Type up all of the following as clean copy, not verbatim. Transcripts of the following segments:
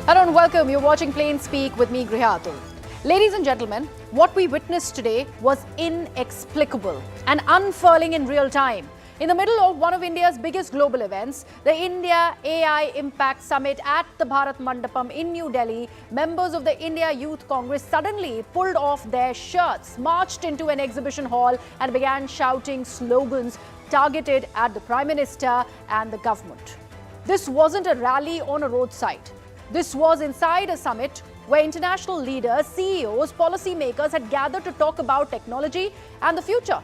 Hello and welcome. You're watching Plain Speak with me, Grihatul. Ladies and gentlemen, what we witnessed today was inexplicable and unfurling in real time. In the middle of one of India's biggest global events, the India AI Impact Summit at the Bharat Mandapam in New Delhi, members of the India Youth Congress suddenly pulled off their shirts, marched into an exhibition hall and began shouting slogans targeted at the Prime Minister and the government. This wasn't a rally on a roadside. This was inside a summit where international leaders, CEOs, policymakers had gathered to talk about technology and the future.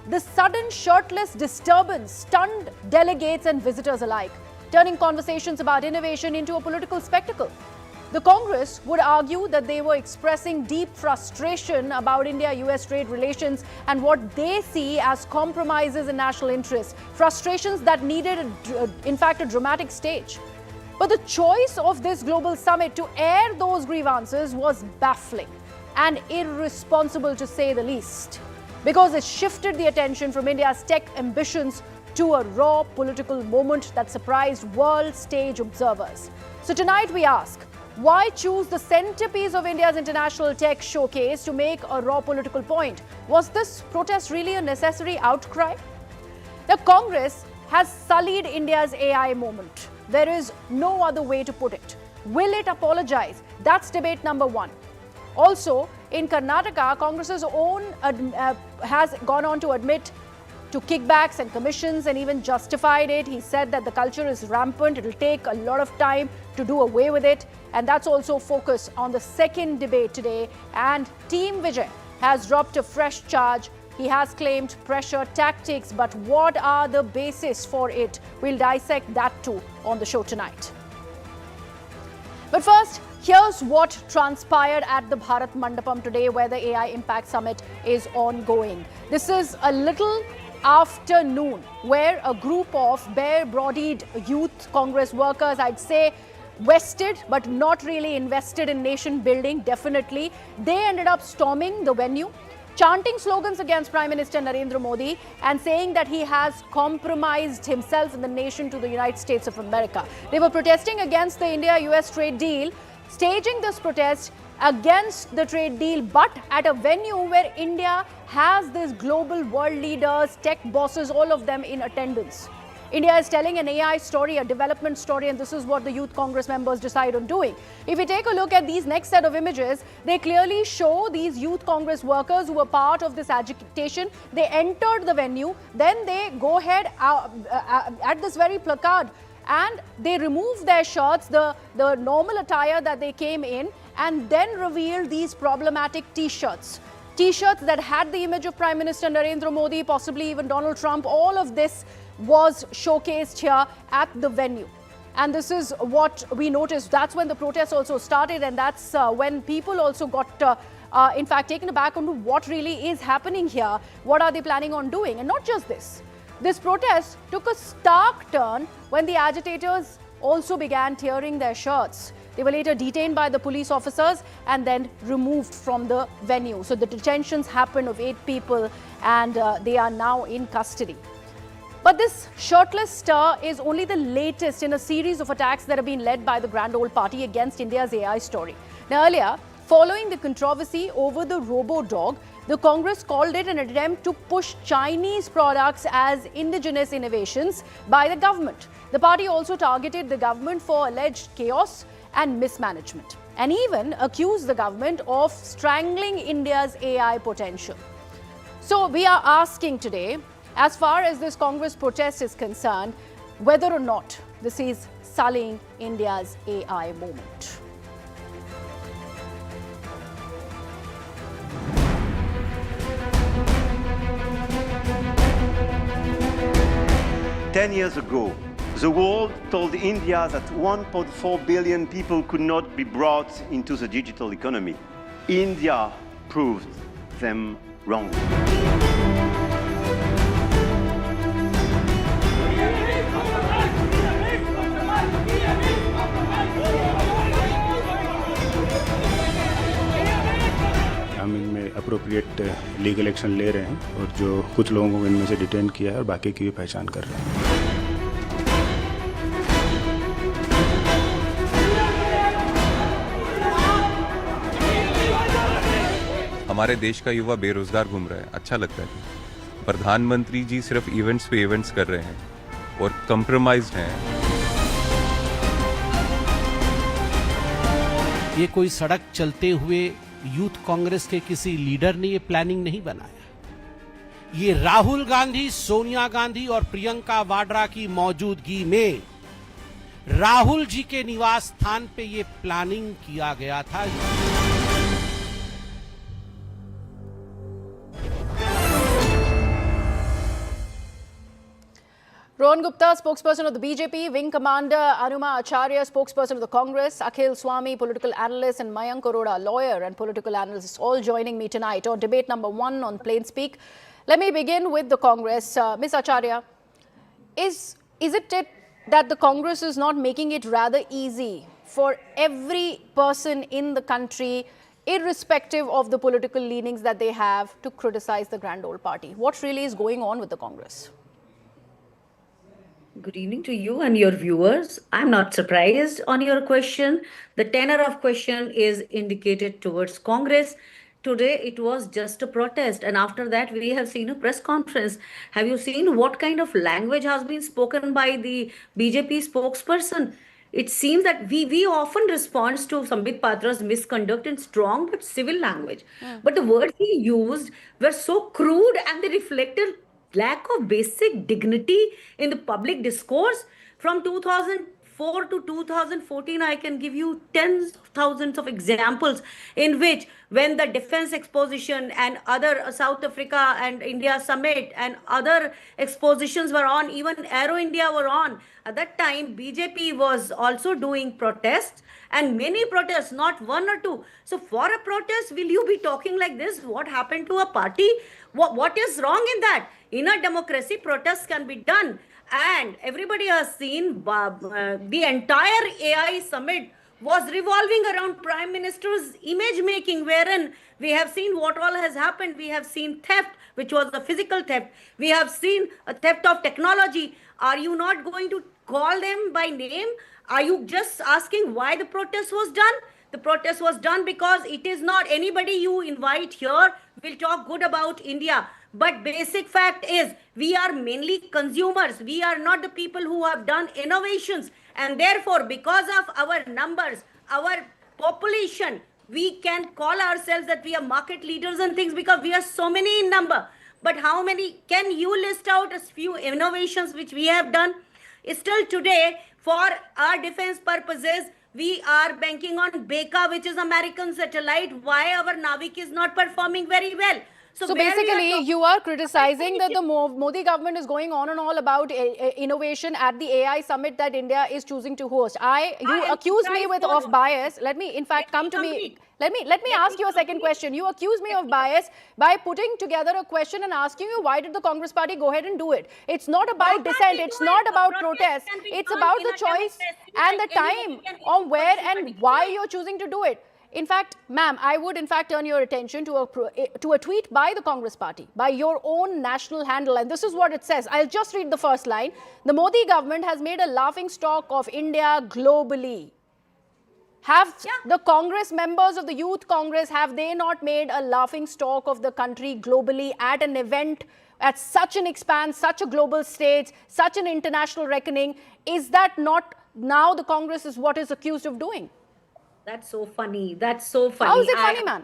The sudden shirtless disturbance stunned delegates and visitors alike, turning conversations about innovation into a political spectacle. The Congress would argue that they were expressing deep frustration about India-US trade relations and what they see as compromises in national interests, frustrations that needed, in fact, a dramatic stage. But the choice of this global summit to air those grievances was baffling and irresponsible, to say the least, because it shifted the attention from India's tech ambitions to a raw political moment that surprised world stage observers. So tonight we ask, why choose the centerpiece of India's international tech showcase to make a raw political point? Was this protest really a necessary outcry? The Congress has sullied India's AI moment. There is no other way to put it. Will it apologize? That's debate number one. Also, in Karnataka, Congress's own has gone on to admit to kickbacks and commissions and even justified it. He said that the culture is rampant. It will take a lot of time to do away with it. And that's also focused on the second debate today. And Team Vijay has dropped a fresh charge. He has claimed pressure tactics, but what are the basis for it? We'll dissect that too on the show tonight. But first, here's what transpired at the Bharat Mandapam today, where the AI Impact Summit is ongoing. This is a little afternoon where a group of bare-bodied youth Congress workers, I'd say vested but not really invested in nation building, definitely, they ended up storming the venue, chanting slogans against Prime Minister Narendra Modi and saying that he has compromised himself and the nation to the United States of America. They were protesting against the India-US trade deal, staging this protest against the trade deal, but at a venue where India has these global world leaders, tech bosses, all of them in attendance. India is telling an AI story, a development story, and this is what the Youth Congress members decide on doing. If we take a look at these next set of images, they clearly show these Youth Congress workers who were part of this agitation. They entered the venue, then they go ahead at this very placard and they remove their shirts, the normal attire that they came in, and then reveal these problematic T-shirts. T-shirts that had the image of Prime Minister Narendra Modi, possibly even Donald Trump. All of this was showcased here at the venue. And this is what we noticed. That's when the protest also started, and that's when people also got, in fact, taken aback on what really is happening here. What are they planning on doing? And not just this. This protest took a stark turn when the agitators also began tearing their shirts. They were later detained by the police officers and then removed from the venue. So the detentions happened of 8 people, and they are now in custody. But this shirtless stir is only the latest in a series of attacks that have been led by the Grand Old Party against India's AI story. Now, earlier, following the controversy over the robo-dog, the Congress called it an attempt to push Chinese products as indigenous innovations by the government. The party also targeted the government for alleged chaos and mismanagement, and even accused the government of strangling India's AI potential. So we are asking today, as far as this Congress protest is concerned, whether or not this is sullying India's AI moment. Ten years ago, the world told India that 1.4 billion people could not be brought into the digital economy. India proved them wrong. हम इनमें appropriate legal action ले रहे हैं और जो कुछ लोगों को इनमें से डिटेन किया है और बाकी की भी पहचान कर रहे हैं। हमारे देश का युवा बेरोजगार घूम रहा है, अच्छा लगता है। प्रधानमंत्री जी सिर्फ इवेंट्स पे इवेंट्स कर रहे हैं और कंप्रोमाइज्ड हैं। ये कोई सड़क चलते हुए यूथ कांग्रेस के किसी लीडर ने ये प्लानिंग नहीं बनाया। ये राहुल गांधी, सोनिया गांधी और प्रियंका वाड्रा की मौजूदगी में राहुल जी के निवास स्थान पे ये प्लानिंग किया गया था। Rohan Gupta, spokesperson of the BJP, Wing Commander Anuma Acharya, spokesperson of the Congress, Akhil Swami, political analyst, and Mayank Arora, lawyer and political analyst, all joining me tonight on debate number 1 on Plain Speak. Let me begin with the Congress. Ms. Acharya, is it that the Congress is not making it rather easy for every person in the country, irrespective of the political leanings that they have, to criticize the grand old party? What really is going on with the Congress? Good evening to you and your viewers. I'm not surprised on your question. The tenor of question is indicated towards Congress. Today it was just a protest, and after that we have seen a press conference. Have you seen what kind of language has been spoken by the BJP spokesperson? It seems that we often respond to Sambit Patra's misconduct in strong but civil language. But the words he used were so crude and they reflected lack of basic dignity in the public discourse. From 2004 to 2014, I can give you tens of thousands of examples in which, when the defense exposition and other South Africa and India summit and other expositions were on, even Aero India were on, at that time BJP was also doing protests, and many protests, not one or two. So for a protest, will you be talking like this? What happened to a party? What is wrong in that? In a democracy, protests can be done. And everybody has seen the entire AI summit was revolving around Prime Minister's image making, wherein we have seen what all has happened. We have seen theft, which was a physical theft. We have seen a theft of technology. Are you not going to call them by name? Are you just asking why the protest was done? The protest was done because it is not anybody you invite here will talk good about India. But basic fact is, we are mainly consumers. We are not the people who have done innovations. And therefore, because of our numbers, our population, we can call ourselves that we are market leaders and things because we are so many in number. But how many? Can you list out a few innovations which we have done? Still today, for our defense purposes, we are banking on Beka, which is American satellite. Why our Navik is not performing very well? So basically, you are criticizing that the Modi government is going on and all about innovation at the AI summit that India is choosing to host. You accuse me of bias. Let me, in fact, come to me. Let me ask you a second question. You accuse me of bias by putting together a question and asking you why did the Congress party go ahead and do it? It's not about dissent. It's not about protest. It's about the choice and the time on where and why you're choosing to do it. In fact, ma'am, I would in fact turn your attention to a tweet by the Congress party, by your own national handle. And this is what it says. I'll just read the first line. The Modi government has made a laughing stock of India globally. Have the Congress members of the Youth Congress, have they not made a laughing stock of the country globally at an event at such an expanse, such a global stage, such an international reckoning? Is that not now the Congress is what is accused of doing? That's so funny. That's so funny. How is it funny, man?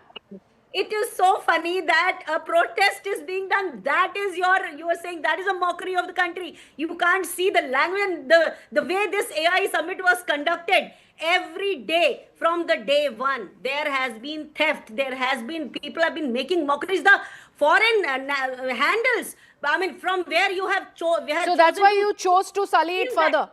It is so funny that a protest is being done. That is you are saying that is a mockery of the country. You can't see the language, the way this AI summit was conducted. Every day from the day one, there has been theft. There has been, people have been making mockeries. The foreign handles, I mean, from where you have chosen. So that's why you chose to sully it further.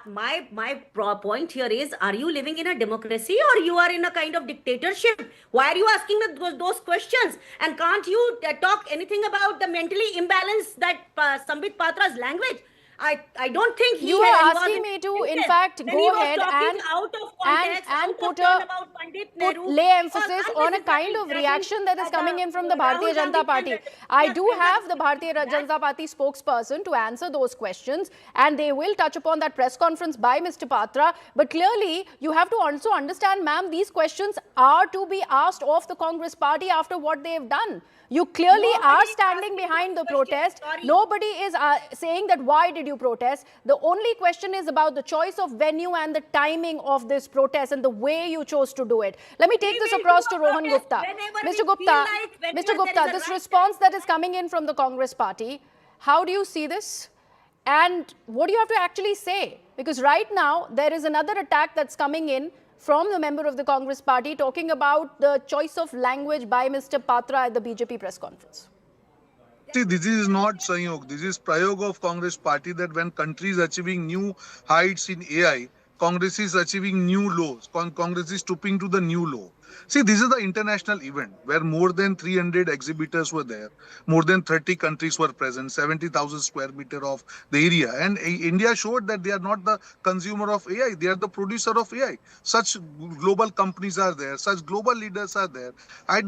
My point here is, are you living in a democracy or you are in a kind of dictatorship? Why are you asking those questions? And can't you talk anything about the mentally imbalanced that Sambit Patra's language? I don't think he You was are asking me to, in fact, when go he was ahead talking out of context, and out put of turn about Pandit Nehru, lay was emphasis on a kind unnecessarily of judging reaction that is coming in from the Rahul Bharatiya Gandhi Janata Party. candidate. I Yes, do yes, have the yes. Bharatiya Janata Party spokesperson to answer those questions, and they will touch upon that press conference by Mr. Patra. But clearly, you have to also understand, ma'am, these questions are to be asked of the Congress Party after what they have done. You clearly Nobody are is standing asking behind the those questions. protest. Sorry. Nobody is saying that why did you protest. The only question is about the choice of venue and the timing of this protest and the way you chose to do it. Let me take We this will across do to a Rohan protest Gupta. whenever we Mr. feel Gupta, like, whenever Mr. there Gupta, is a this right response time. that is coming in from the Congress Party, how do you see this? And what do you have to actually say? Because right now, there is another attack that's coming in from the member of the Congress Party talking about the choice of language by Mr. Patra at the BJP press conference. See, this is not Sanyog. This is Prayog of Congress Party that when country is achieving new heights in AI, Congress is achieving new lows. Congress is stooping to the new low. See, this is the international event where more than 300 exhibitors were there. More than 30 countries were present, 70,000 square meter of the area. And India showed that they are not the consumer of AI, they are the producer of AI. Such global companies are there, such global leaders are there.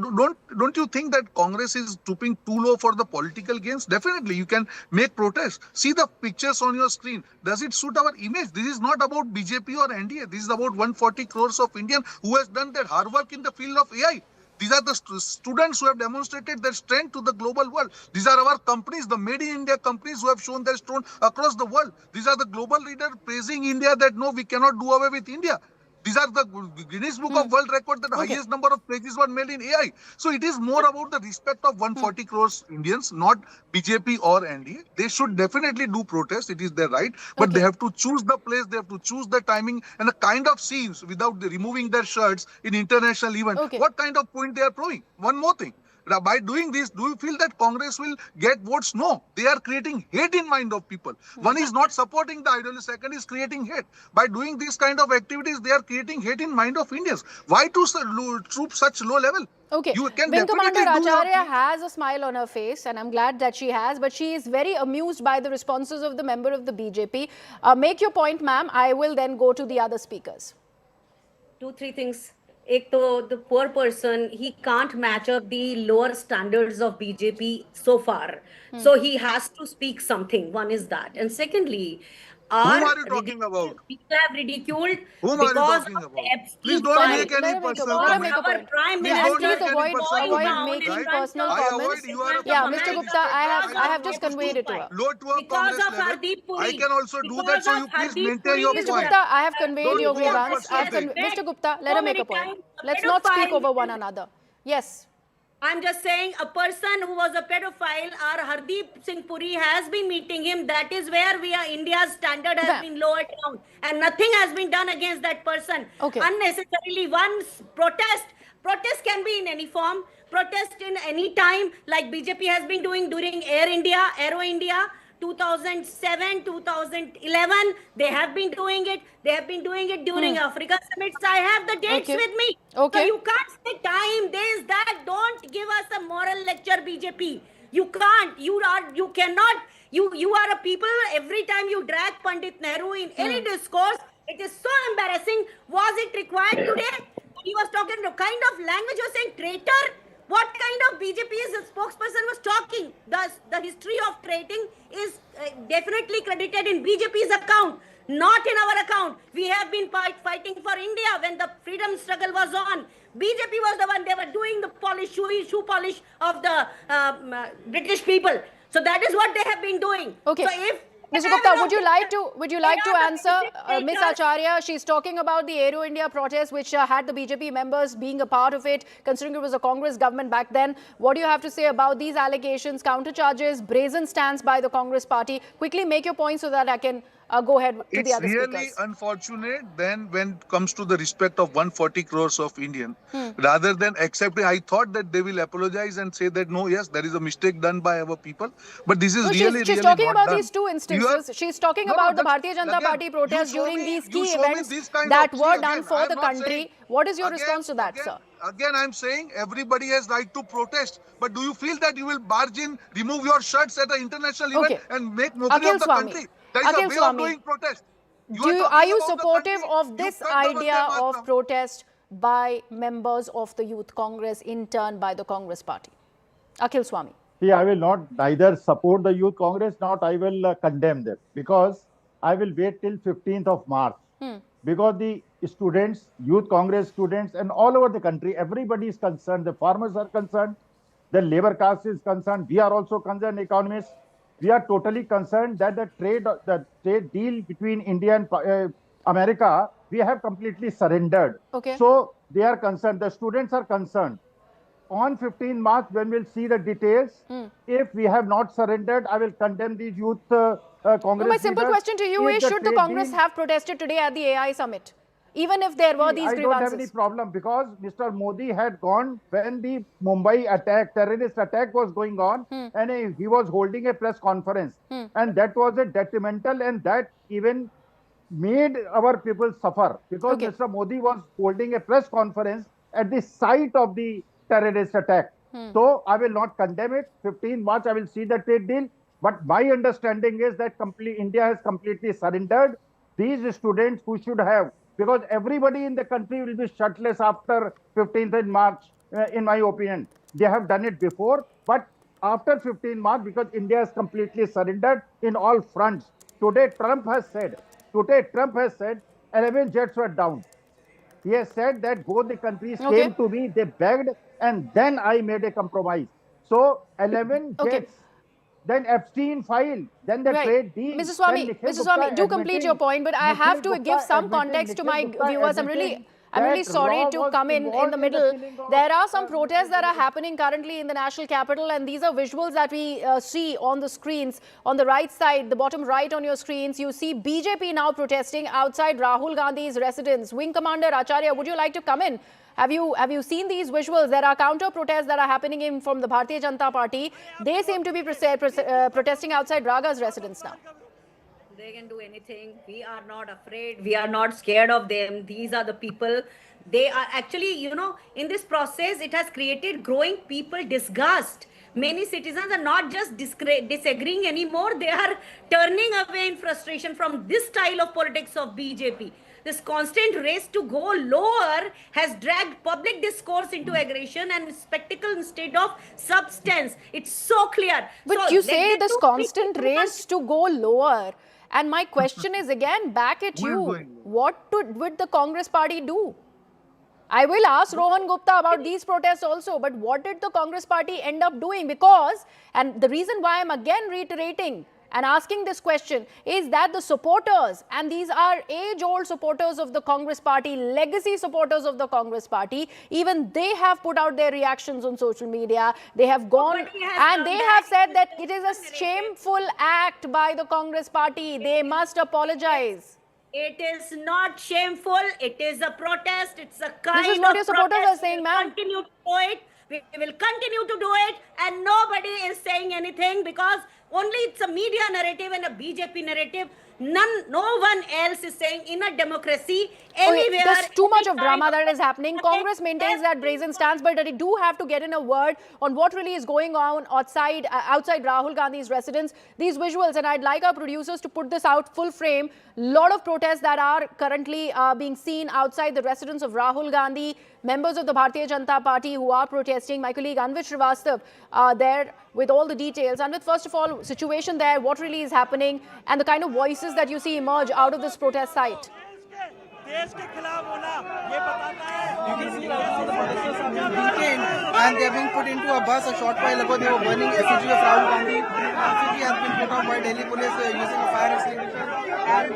Don't you think that Congress is stooping too low for the political gains? Definitely, you can make protests. See the pictures on your screen. Does it suit our image? This is not about BJP or NDA. This is about 140 crores of Indians who has done their hard work in the field of AI. These are the students who have demonstrated their strength to the global world. These are our companies, the made in India companies who have shown their strength across the world. These are the global leaders praising India that no, we cannot do away with India. These are the Guinness Book of World Record that the highest number of pages were made in AI. So it is more about the respect of 140 crores Indians, not BJP or NDA. They should definitely do protest. It is their right. But they have to choose the place, they have to choose the timing and the kind of scenes without removing their shirts in international event. What kind of point they are proving? One more thing. Now, by doing this, do you feel that Congress will get votes? No. They are creating hate in mind of people. One is not supporting the ideology, second is creating hate. By doing these kind of activities, they are creating hate in mind of Indians. Why to troop such low level? Okay, You can Wing definitely Commander do your Acharya thing. has a smile on her face, and I'm glad that she has, but she is very amused by the responses of the member of the BJP. Make your point, ma'am. I will then go to the other speakers. 2-3 things. एक तो the poor person, he can't match up the lower standards of BJP so far. So he has to speak something. One is that. And secondly, Whom are you talking about? people have ridiculed Whom are you because talking of about? the Epstein Please don't file. make any personal let her comment. make a Our point. Prime Please And don't please make any personal avoid comment, making right? personal I comments. avoid, you are a Yeah, public Mr. figure. Gupta, I have just conveyed it to her. Low to a Because Congress of level. Hardeep Puri. I can also do that, Because so of you please Hardeep maintain Puri your is Mr. point. Gupta, I have conveyed Don't your go on grievance. personal thing. Mr. Gupta, let her make a point. Let's not speak over one another. Yes. I'm just saying a person who was a pedophile, our Hardeep Singh Puri has been meeting him. That is where India's standard has been lowered down. And nothing has been done against that person. Okay. Unnecessarily, protest can be in any form. Protest in any time, like BJP has been doing during Air India, Aero India. 2007, 2011, they have been doing it. They have been doing it during Africa summits. I have the dates with me. Okay. So you can't say time, this, that. Don't give us a moral lecture, BJP. You can't. You cannot. You are a people. Every time you drag Pandit Nehru in any discourse, it is so embarrassing. Was it required today? He was talking the kind of language you're saying, traitor. What kind of BJP's spokesperson was talking? The history of trading is definitely credited in BJP's account, not in our account. We have been fighting for India when the freedom struggle was on. BJP was the one, they were doing the shoe polish of the British people. So that is what they have been doing. Okay. So if Mr. Gupta, would you like to answer Ms. Acharya? She's talking about the Aero India protest, which had the BJP members being a part of it, considering it was a Congress government back then. What do you have to say about these allegations, countercharges, brazen stance by the Congress party? Quickly make your point so that I can go ahead to the other It's speakers. really unfortunate then when it comes to the respect of 140 crores of Indian, rather than accepting, I thought that they will apologize and say that no, yes, there is a mistake done by our people. But this is No, really, she's really talking not about done. these two instances. She's talking No, about the that's- Bharatiya Janata again, Party protests you show during me- these you key show me events this kind that of- were see, done again, for I'm the not country. saying- What is your again- response to that, again- sir? Again, I'm saying everybody has right to protest. But do you feel that you will barge in, remove your shirts at an international event and make mockery Akhil of the Swami, country? There is a Akhil way Swami, of doing protest. Are you talking about the supportive country. of You this cut the idea Vande of Mataram. protest by members of the Youth Congress, in turn by the Congress party? Akhil Swami. See, I will not neither support the Youth Congress, nor I will condemn them, because I will wait till 15th of March. Because the students, Youth Congress students, and all over the country, everybody is concerned. The farmers are concerned. The labor caste is concerned. We are also concerned, economists. We are totally concerned that the trade deal between India and America, we have completely surrendered. Okay. So they are concerned. The students are concerned. On 15 March, when we'll see the details, if we have not surrendered, I will condemn these youth Congress. No, my simple leaders. question to you If is, should the trade Congress deal- have protested today at the AI summit, even if there were these I don't have any grievances? problem, because Mr. Modi had gone when the Mumbai attack, terrorist attack was going on, and he was holding a press conference, and that was a detrimental, and that even made our people suffer, because Okay. Mr. Modi was holding a press conference at the site of the terrorist attack. So I will not condemn it. 15 March, I will see the trade deal. But my understanding is that India has completely surrendered. These students who should have, because everybody in the country will be shirtless after 15th March, in my opinion. They have done it before, but after 15 March, because India has completely surrendered in all fronts. Today, Trump has said 11 jets were down. He has said that both the countries Okay. came to me, they begged, and then I made a compromise. So 11 Okay. jets, then Epstein file, then the Right. trade deal. Mr. Swami, then Nikhil Mr. Swami, Gupta do complete your admitting- point, but I Nikhil have to Gupta give some admitting- context to Nikhil my Gupta viewers. I'm admitting really that sorry Raw to was come in involved the in middle. killing of- There are some protests that are happening currently in the national capital, and these are visuals that we see on the screens. On the right side, the bottom right on your screens, you see BJP now protesting outside Rahul Gandhi's residence. Wing Commander Acharya, would you like to come in? Have you seen these visuals? There are counter protests that are happening in from the Bharatiya Janata Party. They seem to be protesting outside Raga's residence now. They can do anything. We are not afraid. We are not scared of them. These are the people. They are actually, in this process, it has created growing people disgust. Many citizens are not just disagreeing anymore. They are turning away in frustration from this style of politics of BJP. This constant race to go lower has dragged public discourse into aggression and spectacle instead of substance. It's so clear. But So you let say them this do constant three race to go lower. And my question is again back at Who is you. going lower? What would the Congress party do? I will ask Rohan Gupta about these protests also, but what did the Congress party end up doing? Because, and the reason why I'm again reiterating and asking this question is that the supporters, and these are age-old supporters of the Congress party, legacy supporters of the Congress party, even they have put out their reactions on social media. They have gone Nobody has and done they that. have said that it is a shameful act by the Congress party. They must apologize. It is not shameful. It is a protest. It's a kind This is what of your supporters protest. are saying, We will ma'am. Continue to do it. We will continue to do it, and nobody is saying anything because only it's a media narrative and a BJP narrative. No one else is saying in a democracy anywhere. There's too much any of drama kind that is happening. Congress maintains that brazen stance, but they do have to get in a word on what really is going on outside Rahul Gandhi's residence. These visuals, and I'd like our producers to put this out full frame. Lot of protests that are currently being seen outside the residence of Rahul Gandhi. Members of the Bharatiya Janata Party who are protesting. My colleague Anvit Srivastav there with all the details. Anvit, first of all, situation there, what really is happening, and the kind of voices that you see emerge out of this protest site. देश के खिलाफ होना ये बताता है and they are being put into a bus a short while ago. They were burning effigy of Rahul Gandhi. Effigy has been put out by Delhi police using a fire extinguisher. And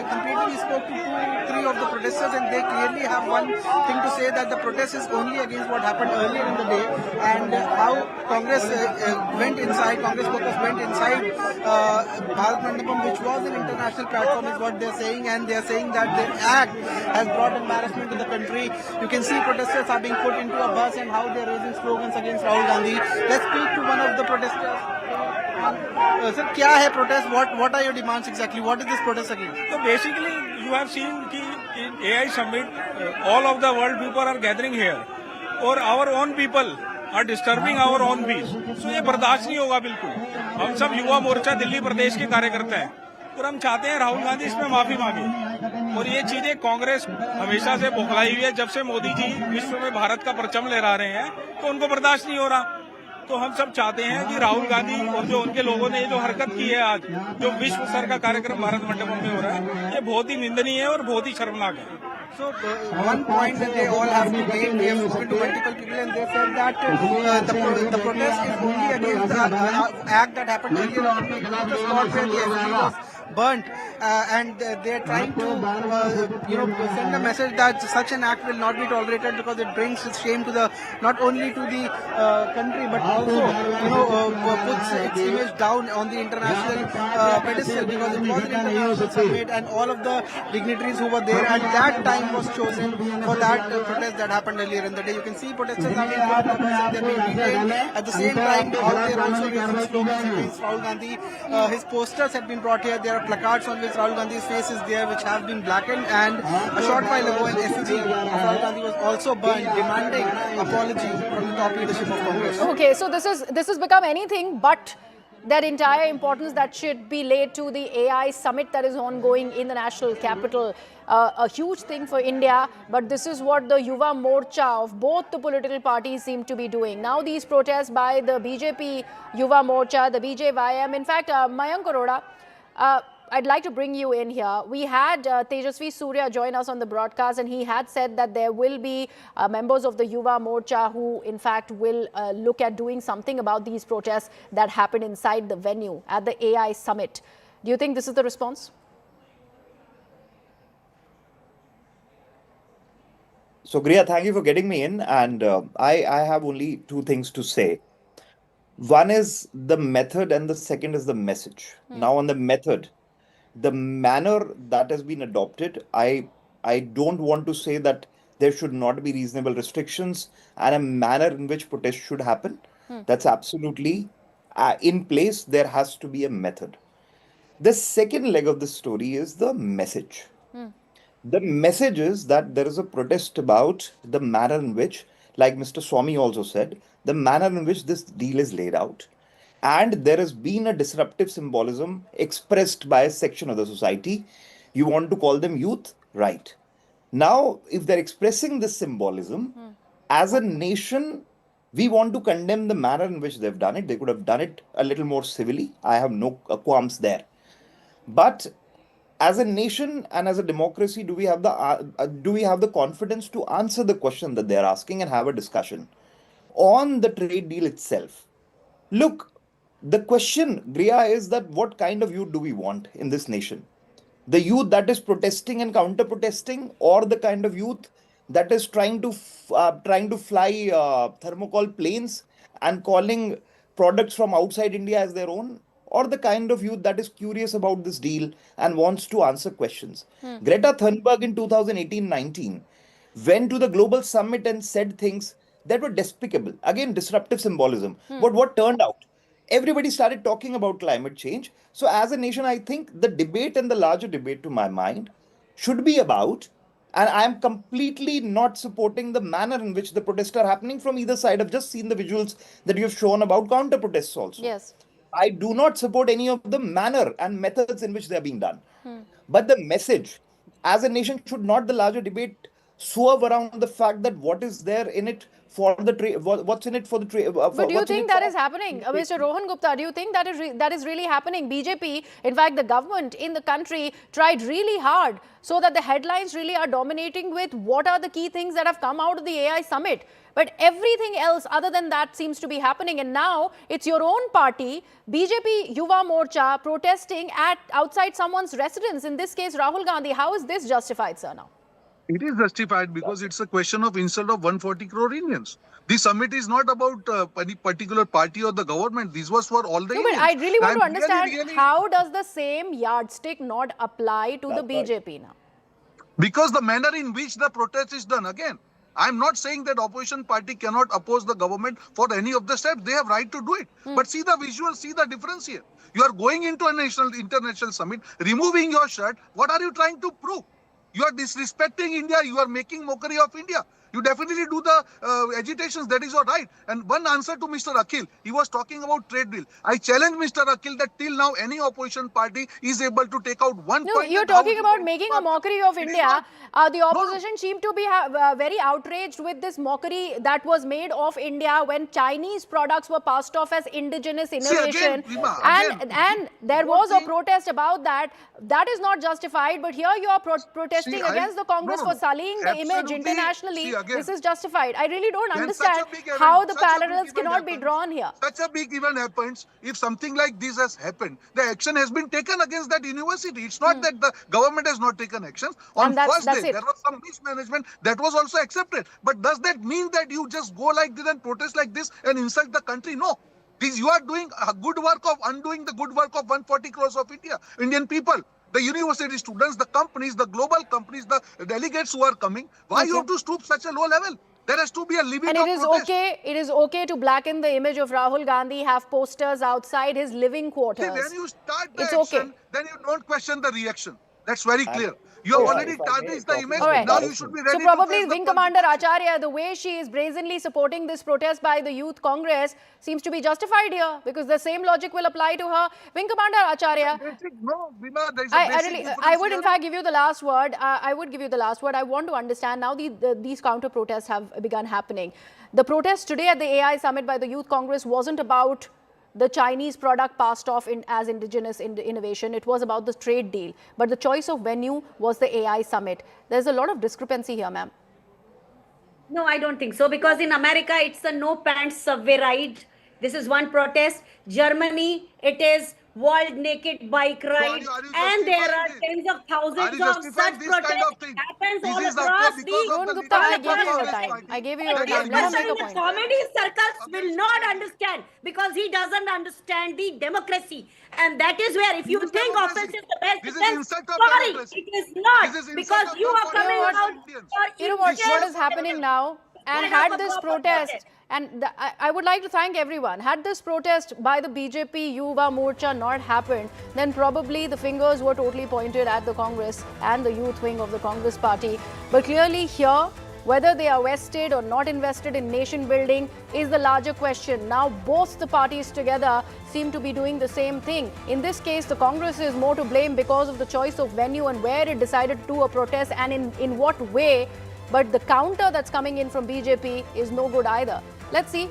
completely we spoke to 2-3 of the protesters, and they clearly have one thing to say, that the protest is only against what happened earlier in the day and how Congress went inside. Congress workers went inside Bharat Mandapam, which was an international platform, is what they're saying, and they're saying that the act has brought embarrassment to the country. You can see protesters are being put into a bus and how they're raising slogans against Rahul Gandhi. Let's speak to one of the protesters. Sir, क्या है protest? What are your demands exactly? What is this protest against? So basically, you have seen कि in AI summit, all of the world people are gathering here, or our own people are disturbing our own peace. So ये बर्दाश्त नहीं होगा बिल्कुल. हम सब युवा मोर्चा दिल्ली प्रदेश के कार्यकर्ता हैं और हम चाहते हैं राहुल गांधी इसमें माफी मांगे. और ये चीजें कांग्रेस हमेशा से बौखलाई हुई है. जब से मोदी जी विश्व में भारत का परचम लहरा रहे हैं तो उनको बर्दाश्त नहीं हो रहा. तो हम सब चाहते हैं कि राहुल गांधी और जो उनके लोगों ने जो हरकत की है आज, जो विश्व स्तर का कार्यक्रम भारत मंडपम में हो रहा है, ये बहुत ही निंदनीय है और बहुत ही शर्मनाक है. So one point that they all have to make, we have spoken to multiple people and they said that the protest is only against the act that happened earlier on the spot where the SUV was burnt, and they are trying to send a message that such an act will not be tolerated because it brings shame to the not only to the country but also puts its image down on the international pedestal, because it was an international summit and all of the dignitaries who were there at that time was chosen for that protest that happened earlier in the day. You can see protesters are being detained. At the same time, out there also raising slogans against Rahul Gandhi. His posters have been brought here. There are placards on which Rahul Gandhi's face is there, which have been blackened. And a short while ago, an effigy of Rahul Gandhi was also burned, demanding apology from the top leadership of Congress. Okay, so this has become anything but that entire importance that should be laid to the AI summit that is ongoing in the national capital. A huge thing for India, but this is what the Yuva Morcha of both the political parties seem to be doing. Now these protests by the BJP Yuva Morcha, the BJYM, in fact, Mayank Arora, I'd like to bring you in here. We had Tejasvi Surya join us on the broadcast, and he had said that there will be members of the Yuva Morcha who, in fact, will look at doing something about these protests that happened inside the venue at the AI summit. Do you think this is the response? So, Griya, thank you for getting me in. And I have only two things to say. One is the method and the second is the message. Now, on the method, the manner that has been adopted, I don't want to say that there should not be reasonable restrictions and a manner in which protest should happen. That's absolutely in place. There has to be a method. The second leg of the story is the message. The message is that there is a protest about the manner in which, like Mr. Swamy also said, the manner in which this deal is laid out. And there has been a disruptive symbolism expressed by a section of the society. You want to call them youth? Right. Now, if they're expressing this symbolism, as a nation, we want to condemn the manner in which they've done it. They could have done it a little more civilly. I have no qualms there. But as a nation and as a democracy, do we have the confidence to answer the question that they're asking and have a discussion on the trade deal itself? Look, the question, Griya, is that what kind of youth do we want in this nation? The youth that is protesting and counter-protesting, or the kind of youth that is trying to fly thermocol planes and calling products from outside India as their own? Or the kind of youth that is curious about this deal and wants to answer questions? Greta Thunberg in 2018-19 went to the global summit and said things that were despicable. Again, disruptive symbolism. But what turned out? Everybody started talking about climate change. So as a nation, I think the debate and the larger debate, to my mind, should be about, and I am completely not supporting the manner in which the protests are happening from either side. I've just seen the visuals that you have shown about counter-protests also. Yes. I do not support any of the manner and methods in which they are being done. But the message, as a nation, should not the larger debate swerve around the fact that what is there in it for the trade, what's in it for the trade. But do you think that is happening? Mr. Rohan Gupta, do you think that is really happening? BJP, in fact, the government in the country tried really hard so that the headlines really are dominating with what are the key things that have come out of the AI summit. But everything else other than that seems to be happening. And now it's your own party, BJP Yuva Morcha, protesting outside someone's residence, in this case, Rahul Gandhi. How is this justified, sir, now? It is justified because it's a question of insult of 140 crore Indians. The summit is not about any particular party or the government. This was for all the Indians. But I really want to understand, how does the same yardstick not apply to the BJP now? Because the manner in which the protest is done, again, I'm not saying that opposition party cannot oppose the government for any of the steps. They have right to do it. But see the visual, see the difference here. You are going into an international summit, removing your shirt. What are you trying to prove? You are disrespecting India. You are making mockery of India. You definitely do the agitations. That is your right. And one answer to Mr. Akhil, he was talking about trade deal. I challenge Mr. Akhil that till now any opposition party is able to take out one No, point. you're and how talking to about make making it a mockery of It is India. not- The opposition seemed to be very outraged with this mockery that was made of India when Chinese products were passed off as indigenous innovation. Vima, and there don't was a think- protest about that. That is not justified. But here you are protesting against the Congress for sullying the image Absolutely. internationally. See, again, This is justified. I really don't when understand such a big event- how the such a big parallels event cannot be happens, drawn here. Such a big event happens, if something like this has happened, the action has been taken against that university. It's not that the government has not taken actions. On And that's first day, it. there was some mismanagement that was also accepted. But does that mean that you just go like this and protest like this and insult the country? No. You are doing a good work of undoing the good work of 140 crores of Indian people. The university students, the companies, the global companies, the delegates who are coming. Why you have to stoop such a low level? There has to be a living And of it is protest. okay. It is okay to blacken the image of Rahul Gandhi, have posters outside his living quarters. See, when you start the It's action, okay. then you don't question the reaction. That's very clear. You have already if I may tarnished the talk image. All right. Now you should be ready So to probably face the Wing Commander Acharya, the way she is brazenly supporting this protest by the Youth Congress seems to be justified here because the same logic will apply to her. Wing Commander Acharya, No, Vima, there is a I basic really, difference I would in here. fact give you the last word. I would give you the last word. I want to understand now these counter protests have begun happening. The protest today at the AI summit by the Youth Congress wasn't about the Chinese product passed off as indigenous innovation. It was about the trade deal. But the choice of venue was the AI summit. There's a lot of discrepancy here, ma'am. No, I don't think so, because in America it's a no pants subway ride. This is one protest. Germany, it is world naked bike ride, are you and there are justifying tens of thousands you of justifying such this kind protests of thing? happens This all is across because the of Rohan the Gupta, I leadership gave you of your Congress time. party. I gave you your That time. is Let him person make in a the point. comedy circles will Against not the understand because he doesn't understand the democracy, and that is where if you This is think democracy. offense is the best This is defense, insult of sorry, democracy. it is not, This is insult because of you are 140 coming crores out Indians. for You know what inches is happening now? And What had about this the protest, and I would like to thank everyone, had this protest by the BJP Yuva Morcha not happened, then probably the fingers were totally pointed at the Congress and the youth wing of the Congress party. But clearly here, whether they are vested or not invested in nation building is the larger question. Now both the parties together seem to be doing the same thing. In this case, the Congress is more to blame because of the choice of venue and where it decided to do a protest and in what way. But the counter that's coming in from BJP is no good either. Let's see